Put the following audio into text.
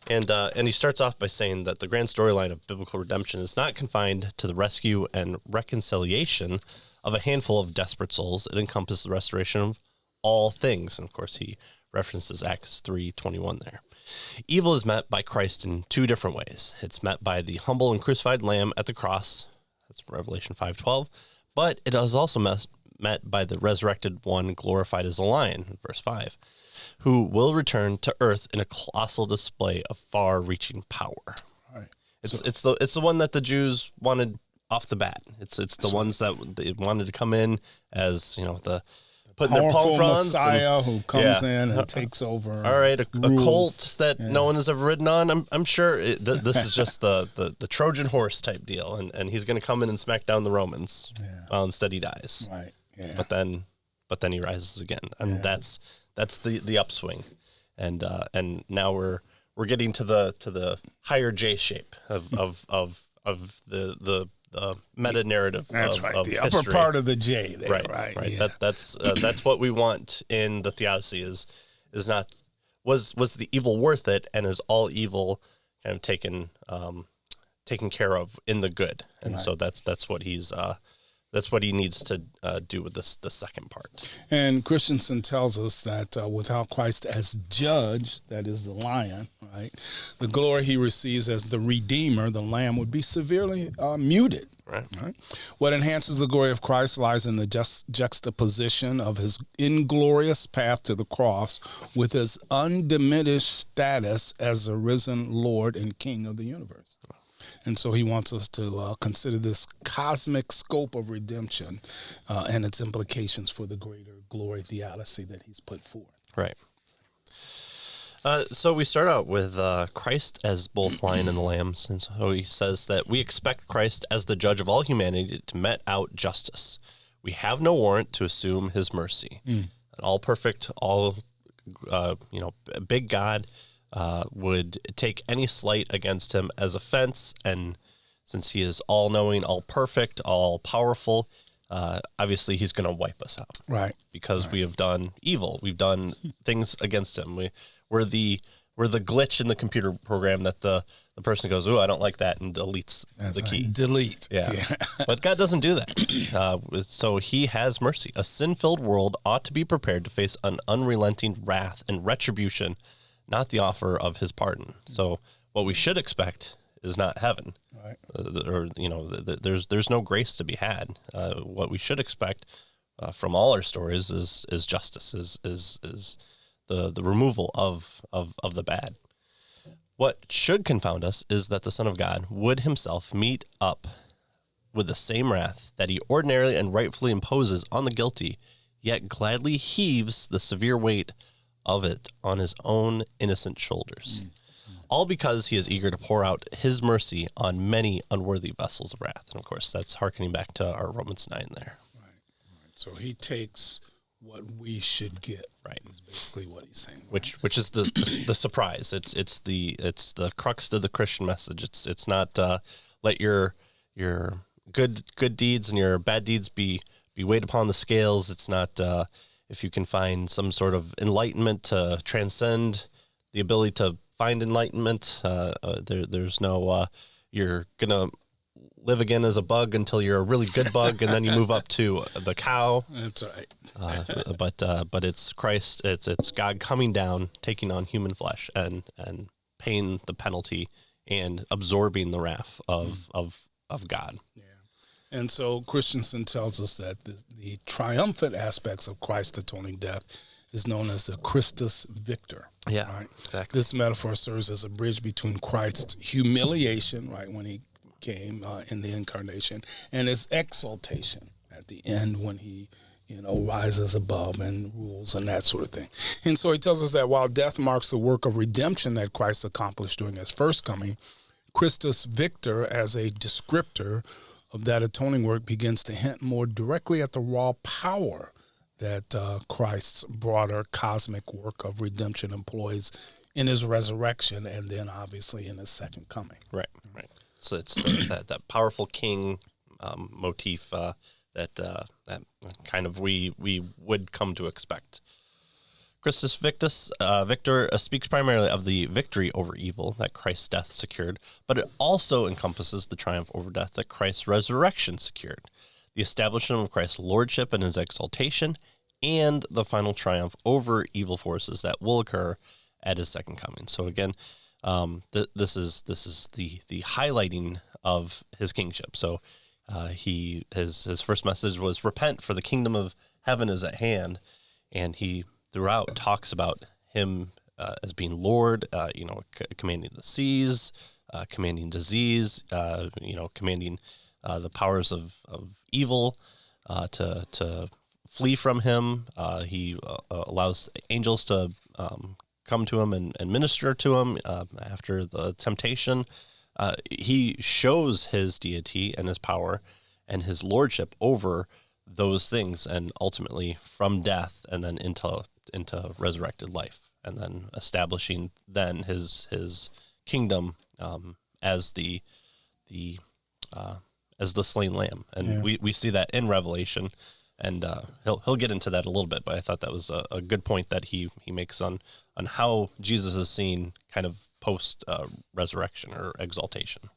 And he starts off by saying that the grand storyline of biblical redemption is not confined to the rescue and reconciliation of a handful of desperate souls. It encompasses the restoration of all things. And of course, he references Acts 3:21 there. Evil is met by Christ in two different ways. It's met by the humble and crucified lamb at the cross. That's Revelation 5:12. But it is also met by the resurrected one glorified as a lion, verse 5, who will return to earth in a colossal display of far-reaching power. Right. It's the one that the Jews wanted off the bat. It's the ones that they wanted to come in as, the putting their palm fronds. Messiah who comes in and takes over. All right, a colt that no one has ever ridden on. I'm sure this is just the Trojan horse type deal, and he's going to come in and smack down the Romans. Yeah. While instead he dies. Right. Yeah. But then he rises again, and that's the upswing, and now we're getting to the higher J shape of the meta narrative. That's of, right. Of the history. upper part of the J. There, Right. Yeah. That's what we want in the theodicy. Is not was the evil worth it, and is all evil kind of taken care of in the good, and so that's what he's. That's what he needs to do with the second part. And Christensen tells us that without Christ as judge, that is the lion, right, the glory he receives as the redeemer, the lamb, would be severely muted. Right. What enhances the glory of Christ lies in the juxtaposition of his inglorious path to the cross with his undiminished status as a risen Lord and King of the universe. And so he wants us to consider this cosmic scope of redemption and its implications for the greater glory theodicy that he's put forth. Right. So we start out with Christ as both lion and the lamb. And so he says that we expect Christ as the judge of all humanity to mete out justice. We have no warrant to assume his mercy. An all perfect, all big God would take any slight against him as offense, and since he is all-knowing, all-perfect, all-powerful, obviously he's going to wipe us out. Right. Because we have done evil. We've done things against him. We're the glitch in the computer program that the person goes, "Ooh, I don't like that," and deletes the key. Delete. Yeah. But God doesn't do that. So he has mercy. A sin-filled world ought to be prepared to face an unrelenting wrath and retribution, not the offer of his pardon. So what we should expect is not heaven, right? There's no grace to be had. What we should expect from all our stories is justice, is the removal of the bad. What should confound us is that the Son of God would himself meet up with the same wrath that he ordinarily and rightfully imposes on the guilty, yet gladly heaves the severe weight of it on his own innocent shoulders, all because he is eager to pour out his mercy on many unworthy vessels of wrath. And of course, that's hearkening back to our Romans 9 there. Right. So he takes what we should get. Right. Is basically what he's saying. Right? Which is the surprise. It's the crux of the Christian message. It's not let your good deeds and your bad deeds be weighed upon the scales. It's not if you can find some sort of enlightenment to transcend the ability to find enlightenment. There's no you're gonna live again as a bug until you're a really good bug, and then you move up to the cow. That's right. But it's Christ. It's God coming down, taking on human flesh, and paying the penalty and absorbing the wrath of God. Yeah. And so Christensen tells us that the triumphant aspects of Christ's atoning death is known as the Christus Victor. Yeah, right? exactly. This metaphor serves as a bridge between Christ's humiliation, right, when he came in the incarnation, and his exaltation at the end when he, rises above and rules and that sort of thing. And so he tells us that while death marks the work of redemption that Christ accomplished during his first coming, Christus Victor, as a descriptor of that atoning work, begins to hint more directly at the raw power that Christ's broader cosmic work of redemption employs in his resurrection and then obviously in his second coming. Right. So it's that powerful king motif that kind of we would come to expect. Christus Victus, Victor speaks primarily of the victory over evil that Christ's death secured, but it also encompasses the triumph over death that Christ's resurrection secured, the establishment of Christ's lordship and his exaltation, and the final triumph over evil forces that will occur at his second coming. So again, this is the highlighting of his kingship. So his first message was repent, for the kingdom of heaven is at hand, and he throughout talks about him as being Lord, commanding the seas, commanding disease, commanding the powers of evil to flee from him. He allows angels to come to him and minister to him after the temptation. He shows his deity and his power and his lordship over those things, and ultimately from death and then into resurrected life, and then establishing then his kingdom as the slain lamb. And we see that in Revelation, and he'll get into that a little bit, but I thought that was a good point that he makes on how Jesus is seen kind of post resurrection or exaltation.